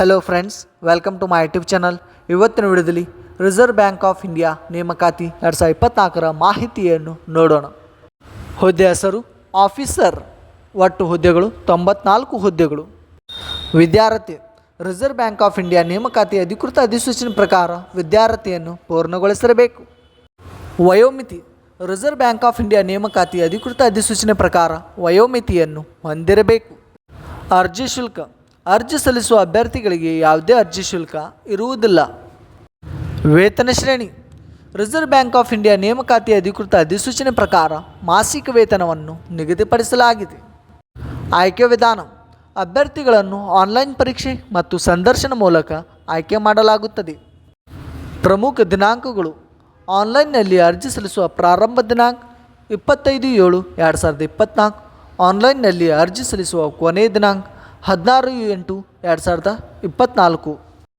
Hello friends, welcome to my YouTube channel. ಇವತ್ತಿನ ವಿಡಿಯೋದಲ್ಲಿ reserve bank of India ನೇಮಕಾತಿ 2024ರ ಮಾಹಿತಿಯನ್ನು ನೋಡೋಣ. ಹುದ್ದೆ ಹೆಸರು ಆಫೀಸರ್. ಒಟ್ಟು ಹುದ್ದೆಗಳು 94 ಹುದ್ದೆಗಳು. ವಿದ್ಯಾರ್ಥಿ ರಿಸರ್ವ್ ಬ್ಯಾಂಕ್ ಆಫ್ ಇಂಡಿಯಾ ನೇಮಕಾತಿ ಅಧಿಕೃತ ಅಧಿಸೂಚನೆ ಪ್ರಕಾರ ವಿದ್ಯಾರ್ಥಿಯನ್ನು ಪೂರ್ಣಗೊಳಿಸಿರಬೇಕು. ವಯೋಮಿತಿ ರಿಸರ್ವ್ ಬ್ಯಾಂಕ್ ಆಫ್ ಇಂಡಿಯಾ ನೇಮಕಾತಿ ಅಧಿಕೃತ ಅಧಿಸೂಚನೆ ಪ್ರಕಾರ ವಯೋಮಿತಿಯನ್ನು ಹೊಂದಿರಬೇಕು. ಅರ್ಜಿ ಶುಲ್ಕ ಅರ್ಜಿ ಸಲ್ಲಿಸುವ ಅಭ್ಯರ್ಥಿಗಳಿಗೆ ಯಾವುದೇ ಅರ್ಜಿ ಶುಲ್ಕ ಇರುವುದಿಲ್ಲ. ವೇತನ ಶ್ರೇಣಿ ರಿಸರ್ವ್ ಬ್ಯಾಂಕ್ ಆಫ್ ಇಂಡಿಯಾ ನೇಮಕಾತಿ ಅಧಿಕೃತ ಅಧಿಸೂಚನೆ ಪ್ರಕಾರ ಮಾಸಿಕ ವೇತನವನ್ನು ನಿಗದಿಪಡಿಸಲಾಗಿದೆ. ಆಯ್ಕೆ ವಿಧಾನ ಅಭ್ಯರ್ಥಿಗಳನ್ನು ಆನ್ಲೈನ್ ಪರೀಕ್ಷೆ ಮತ್ತು ಸಂದರ್ಶನ ಮೂಲಕ ಆಯ್ಕೆ ಮಾಡಲಾಗುತ್ತದೆ. ಪ್ರಮುಖ ದಿನಾಂಕಗಳು ಆನ್ಲೈನ್ನಲ್ಲಿ ಅರ್ಜಿ ಸಲ್ಲಿಸುವ ಪ್ರಾರಂಭ ದಿನಾಂಕ 25/7/2024. ಆನ್ಲೈನ್ನಲ್ಲಿ ಅರ್ಜಿ ಸಲ್ಲಿಸುವ ಕೊನೆಯ ದಿನಾಂಕ 16/8/2024.